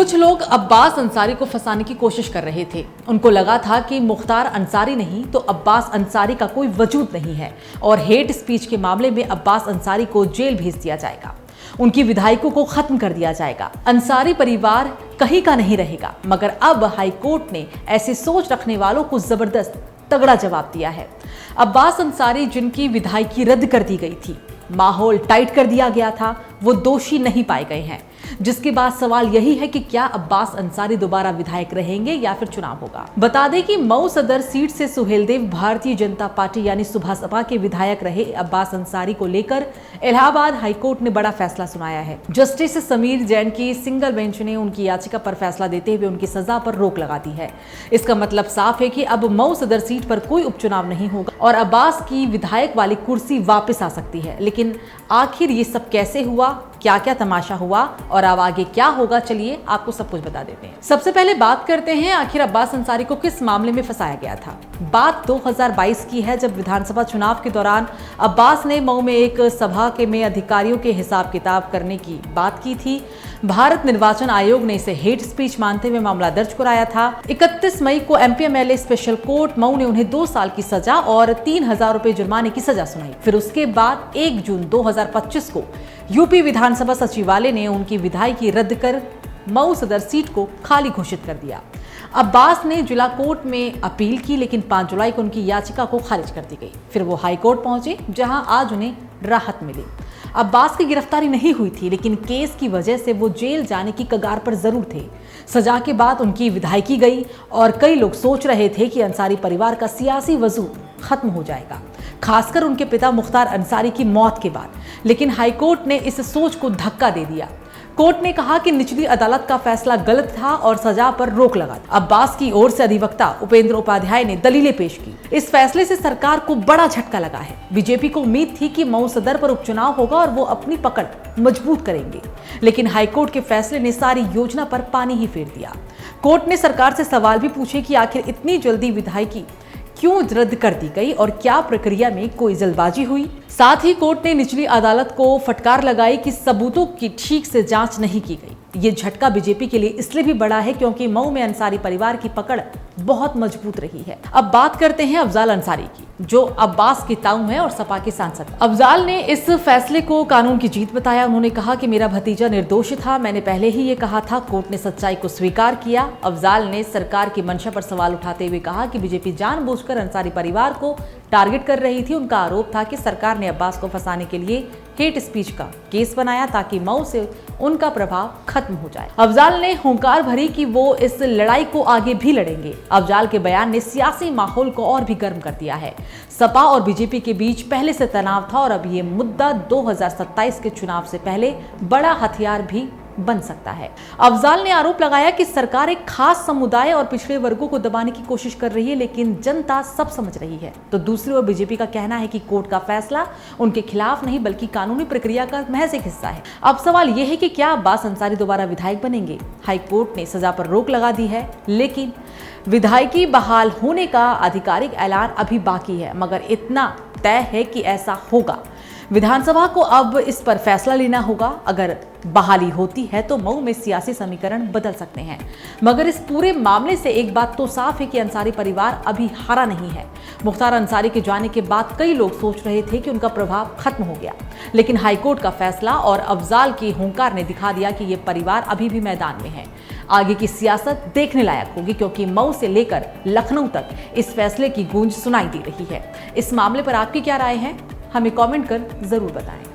कुछ लोग अब्बास अंसारी को फंसाने की कोशिश कर रहे थे। उनको लगा था कि मुख्तार अंसारी नहीं तो अब्बास अंसारी का कोई वजूद नहीं है और हेट स्पीच के मामले में अब्बास अंसारी को जेल भेज दिया जाएगा, उनकी विधायकों को खत्म कर दिया जाएगा, अंसारी परिवार कहीं का नहीं रहेगा। मगर अब हाईकोर्ट ने ऐसी सोच रखने वालों को जबरदस्त तगड़ा जवाब दिया है। अब्बास अंसारी जिनकी विधायकी रद्द कर दी गई थी, माहौल टाइट कर दिया गया था, वो दोषी नहीं पाए गए हैं, जिसके बाद सवाल यही है कि क्या अब्बास अंसारी दोबारा विधायक रहेंगे या फिर चुनाव होगा। बता दें कि मऊ सदर सीट से सुहेलदेव भारतीय जनता पार्टी यानी सुभासपा के विधायक रहे अब्बास अंसारी को लेकर इलाहाबाद हाईकोर्ट ने बड़ा फैसला सुनाया है। जस्टिस समीर जैन की सिंगल बेंच ने उनकी याचिका पर फैसला देते हुए उनकी सजा पर रोक लगा दी है। इसका मतलब साफ है कि अब मऊ सदर सीट पर कोई उपचुनाव नहीं होगा और अब्बास की विधायक वाली कुर्सी वापस आ सकती है। लेकिन आखिर ये सब कैसे हुआ, क्या क्या तमाशा हुआ और अब आगे क्या होगा, चलिए आपको सब कुछ बता देते हैं। सबसे पहले बात करते हैं आखिर अब्बास अंसारी को किस मामले में फंसाया गया था। बात 2022 की है, जब विधानसभा चुनाव के दौरान अब्बास ने मऊ में एक सभा में अधिकारियों के हिसाब किताब करने की बात की थी। भारत निर्वाचन आयोग ने इसे हेट स्पीच मानते हुए मामला दर्ज कराया था। 31 मई को एमपीएमएलए स्पेशल कोर्ट मऊ ने उन्हें 2 साल की सजा और 3000 रुपए जुर्माने की सजा सुनाई। फिर उसके बाद 1 जून 2025 को यूपी विधानसभा सचिवालय ने उनकी विधायकी रद्द कर मऊ सदर सीट को खाली घोषित कर दिया। अब्बास ने जिला कोर्ट में अपील की, लेकिन 5 जुलाई को उनकी याचिका को खारिज कर दी गई। फिर वो हाई कोर्ट पहुंचे, जहां आज उन्हें राहत मिली। अब्बास की गिरफ्तारी नहीं हुई थी, लेकिन केस की वजह से वो जेल जाने की कगार पर जरूर थे। सजा के बाद उनकी विधायकी गई और कई लोग सोच रहे थे कि अंसारी परिवार का सियासी वजूद खत्म हो जाएगा, खासकर उनके पिता मुख्तार अंसारी की मौत के बाद। लेकिन हाईकोर्ट ने इस सोच को धक्का दे दिया। कोर्ट ने कहा कि निचली अदालत का फैसला गलत था और सजा पर रोक लगा। अब्बास की ओर से अधिवक्ता उपेंद्र उपाध्याय ने दलीलें पेश की। इस फैसले से सरकार को बड़ा झटका लगा है। बीजेपी को उम्मीद थी कि मऊ सदर पर उपचुनाव होगा और वो अपनी पकड़ मजबूत करेंगे, लेकिन हाईकोर्ट के फैसले ने सारी योजना पर पानी ही फेर दिया। कोर्ट ने सरकार से सवाल भी पूछे कि आखिर इतनी जल्दी विधायकी क्यों रद्द कर दी गई और क्या प्रक्रिया में कोई जल्दबाजी हुई। साथ ही कोर्ट ने निचली अदालत को फटकार लगाई कि सबूतों की ठीक से जांच नहीं की गई। ये झटका बीजेपी के लिए इसलिए भी बड़ा है क्योंकि मऊ में अंसारी परिवार की पकड़ बहुत मजबूत रही है। अब बात करते हैं अफजाल अंसारी की, जो अब्बास के ताऊ हैं और सपा के सांसद। अफजाल ने इस फैसले को कानून की जीत बताया। उन्होंने कहा कि मेरा भतीजा निर्दोष था, मैंने पहले ही ये कहा था, कोर्ट ने सच्चाई को स्वीकार किया। अफजाल ने सरकार की मंशा पर सवाल उठाते हुए कहा कि बीजेपी जानबूझकर अंसारी परिवार को टारगेट कर रही थी। उनका आरोप था कि सरकार ने अब्बास को फंसाने के लिए हेट स्पीच का केस बनाया ताकि मऊ से उनका प्रभाव खत्म हो जाए। अफजाल ने हुंकार भरी कि वो इस लड़ाई को आगे भी लड़ेंगे। अफजाल के बयान ने सियासी माहौल को और भी गर्म कर दिया है। सपा और बीजेपी के बीच पहले से तनाव था और अब ये मुद्दा 2027 के चुनाव से पहले बड़ा हथियार भी बन सकता है। अफजाल ने आरोप लगाया कि सरकार एक खास समुदाय और पिछड़े वर्गों को दबाने की कोशिश कर रही है, लेकिन जनता सब समझ रही है। तो दूसरी ओर बीजेपी का कहना है कि कोर्ट का फैसला उनके खिलाफ नहीं बल्कि कानूनी प्रक्रिया का महज एक हिस्सा है। अब सवाल यह है कि क्या अब्बास अंसारी दोबारा विधायक बनेंगे। हाईकोर्ट ने सजा पर रोक लगा दी है, लेकिन विधायकी बहाल होने का आधिकारिक ऐलान अभी बाकी है। मगर इतना तय है कि ऐसा होगा। विधानसभा को अब इस पर फैसला लेना होगा। अगर बहाली होती है तो मऊ में सियासी समीकरण बदल सकते हैं। मगर इस पूरे मामले से एक बात तो साफ है कि अंसारी परिवार अभी हारा नहीं है। मुख्तार अंसारी के जाने के बाद कई लोग सोच रहे थे कि उनका प्रभाव खत्म हो गया, लेकिन हाईकोर्ट का फैसला और अफजाल की हुंकार ने दिखा दिया कि ये परिवार अभी भी मैदान में है। आगे की सियासत देखने लायक होगी, क्योंकि मऊ से लेकर लखनऊ तक इस फैसले की गूंज सुनाई दे रही है। इस मामले पर आपकी क्या राय है, हमें कमेंट कर जरूर बताएं।